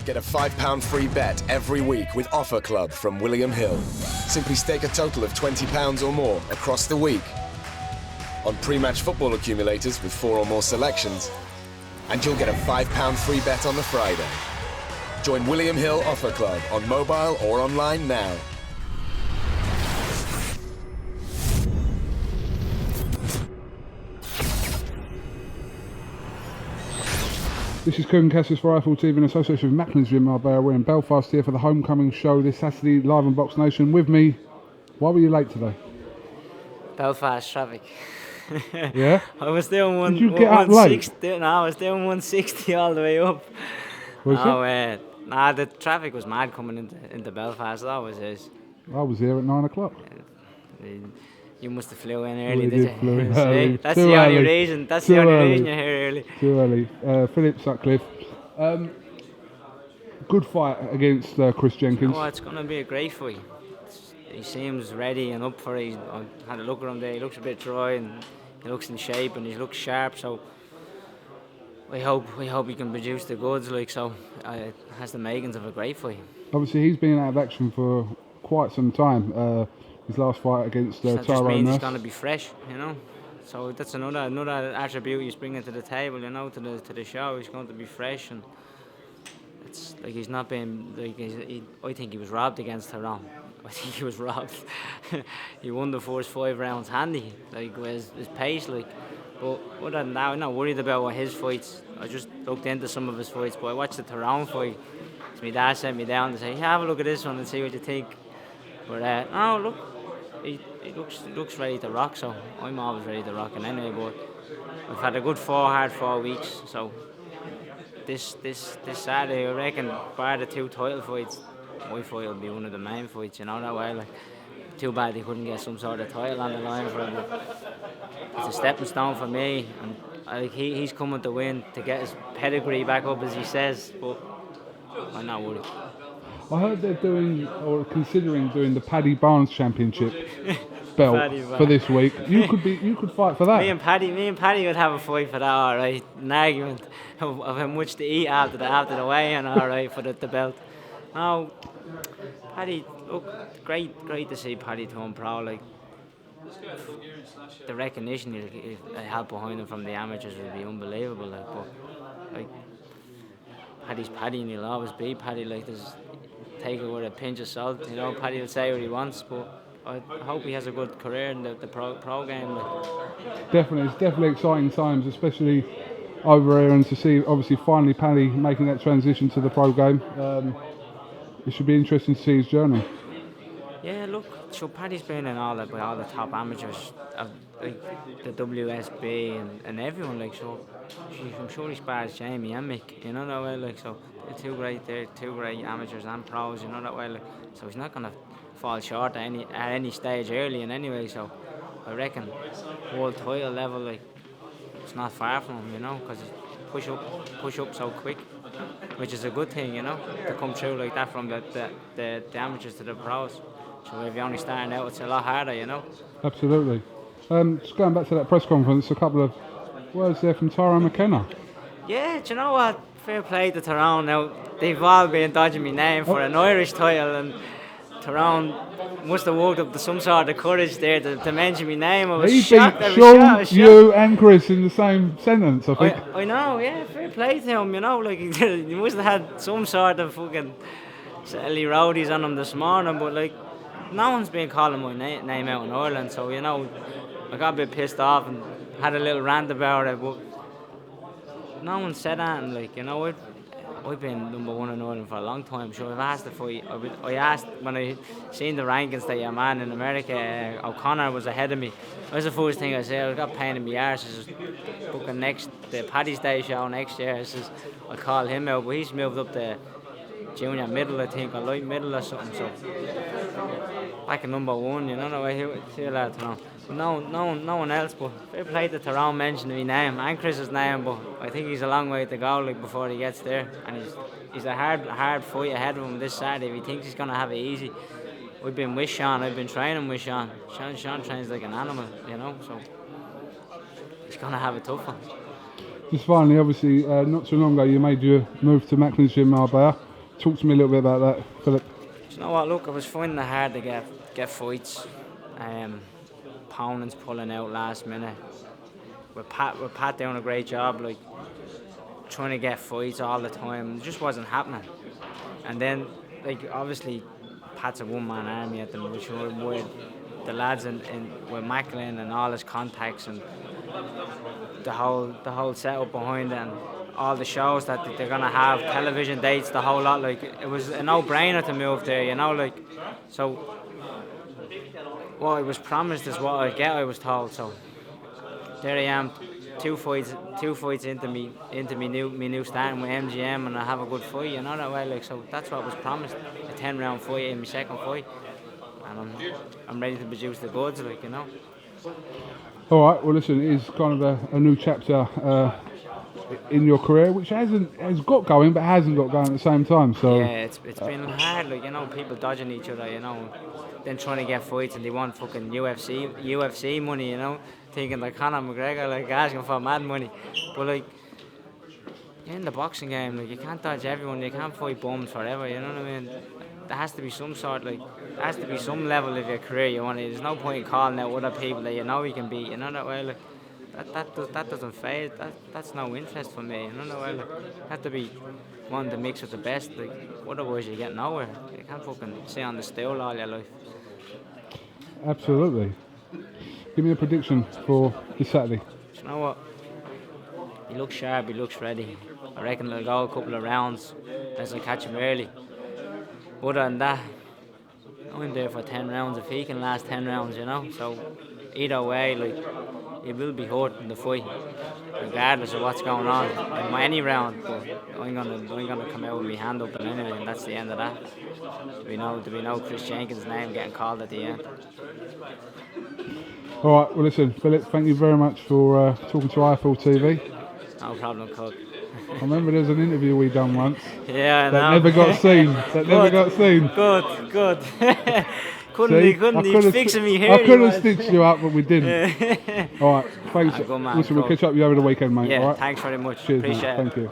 Get a £5 free bet every week with Offer Club from William Hill. Simply stake a total of £20 or more across the week on pre-match football accumulators with 4 or more selections, and you'll get a £5 free bet on the Friday. Join William Hill Offer Club on mobile or online now. This is KUGAN CASSIUS Rifle TV in association with Macklin's Gym Marbella. We're in Belfast here for the homecoming show this Saturday live on BoxNation. With me, why were you late today? Belfast traffic. Yeah? I was doing Did you get up late? No, I was doing 160 all the way up. Was it? The traffic was mad coming into Belfast. It always is. I was here at 9 o'clock. You must have flew in early, We did did you? flew in early. That's Too the only early. reason. That's Too the only early. reason you're here early. Too early. Philip SUTCLIFFE. Good fight against Chris Jenkins. Oh, it's going to be a great fight. He seems ready and up for it. I had a look at him there. He looks a bit dry and he looks in shape and he looks sharp. So we hope he can produce the goods. It has the makings of a great fight. Obviously, he's been out of action for quite some time. His last fight against That just Tyrone means Nurse. he's going to be fresh, you know. So that's another attribute he's bringing to the table, you know, to the show. He's going to be fresh, and it's like he's not been like I think he was robbed against Tyrone. I think he was robbed. He won the first 5 rounds handy, like with his pace, like. But other than that, I'm not worried about what his fights. I just looked into some of his fights, but I watched the Tyrone fight. So my dad sent me down to say, have a look at this one and see what you think. But no, look, he looks ready to rock. So I'm always ready to rock. And anyway, but I've had a good hard 4 weeks. So this Saturday, I reckon, bar the 2 title fights, my fight will be one of the main fights. You know that way. Like, too bad they couldn't get some sort of title on the line for him. It's a stepping stone for me, and he's coming to win, to get his pedigree back up, as he says. But I'm not worried. I heard they're doing or considering doing the Paddy Barnes Championship belt for this week. You could fight for that. Me and Paddy would have a fight for that, all right. An argument of how much to eat after the weigh-in, all right, for the belt. No, Paddy, look, great to see Paddy turn pro. Like, the recognition he had behind him from the amateurs would be unbelievable. Like, but like, Paddy's Paddy, and he'll always be Paddy. Like, take it with a pinch of salt. You know, Paddy will say what he wants, but I hope he has a good career in the pro game. Like. Definitely, it's definitely exciting times, especially over here, and to see obviously finally Paddy making that transition to the pro game. It should be interesting to see his journey. Yeah, look, so Paddy's been in all the top amateurs, like the WSB and everyone, like, so I'm sure he spars Jamie and Mick, you know that way, like, so they're two great amateurs and pros, you know that way, like, so he's not gonna fall short at any stage early in any way. So I reckon world title level, like, it's not far from him, you know, because he push up so quick, which is a good thing, you know, to come through like that from the amateurs to the pros. So if you're only starting out, it's a lot harder, you know. Absolutely. Just going back to that press conference, a couple of words there from Tyrone McKenna. Yeah, do you know what? Fair play to Tyrone. Now, they've all been dodging my name for an Irish title, and Tyrone must have walked up to some sort of courage there to mention my name. I was shocked. Sean, you and Chris in the same sentence, I think. I know, yeah, fair play to him, you know, like, he must have had some sort of fucking silly roadies on him this morning, but, like, no one's been calling my name out in Ireland, so, you know, I got a bit pissed off and had a little rant about it, but no one said that, and, like, you know, I've been number 1 in Ireland for a long time, so I've asked if I asked when I seen the rankings that your man in America, O'Connor, was ahead of me. That was the first thing I said. I got pain in my arse. I says, booking the Paddy's Day show next year. I says, I'll call him out, but he's moved up to junior middle, I think, or light middle or something, so back in number 1, you know, the way he'll let Tyrone. No one else, but fair play to Tyrone mentioning my name and Chris's name, but I think he's a long way to go, like, before he gets there, and he's a hard fight ahead of him this Saturday. If he thinks he's going to have it easy, I've been with Sean, I've been training with Sean. Sean trains like an animal, you know, so he's going to have a tough one. Just finally, obviously, not too long ago you made your move to Macklin's Gym Marbella. Talk to me a little bit about that, Philip. You know what? Look, I was finding it hard to get fights. Opponents pulling out last minute. With Pat doing a great job, like trying to get fights all the time. It just wasn't happening. And then, like obviously, Pat's a one-man army at the moment. With the lads with Macklin and all his contacts and the whole setup behind it and all the shows that they're gonna have, television dates, the whole lot. Like it was a no-brainer to move there, you know. Like so, what I was promised is what I get. I was told. So there I am, two fights into me new starting with MGM, and I have a good fight, you know that way. Like so, that's what was promised. A 10-round fight in my second fight, and I'm ready to produce the goods, like you know. All right. Well, listen, it is kind of a new chapter in your career, which has got going, but hasn't got going at the same time. So yeah, it's been hard, like you know, people dodging each other, you know, then trying to get fights, and they want fucking UFC money, you know, thinking like Conor McGregor, like asking for mad money, but like in the boxing game, like you can't dodge everyone, you can't fight bums forever, you know what I mean? There has to be some sort, like there has to be some level of your career you want. There's no point in calling out other people that you know you can beat, you know that way, like. That doesn't fade. That's no interest for me. You know, like, you have to be one to mix with the best. Like, otherwise you get nowhere. You can't fucking sit on the stool all your life. Absolutely. Give me a prediction for this Saturday. You know what? He looks sharp. He looks ready. I reckon he'll go a couple of rounds as I catch him early. Other than that, I'm there for 10 rounds if he can last 10 rounds. You know, so either way, like. He will be hurt in the fight, regardless of what's going on in any round. But I'm gonna come out with my hand up anyway, and that's the end of that. We know Chris Jenkins' name getting called at the end. All right. Well, listen, Philip. Thank you very much for talking to IFL TV. No problem, Cook. I remember there was an interview we done once. Yeah, that never got seen. Never got seen. Good. couldn't he fixing me here? I could have stitched you up, but we didn't. All right, thanks. Good man, Listen, we'll catch up with you over the weekend, mate. Yeah, all right? thanks very much. Cheers, Appreciate mate. it. Thank you.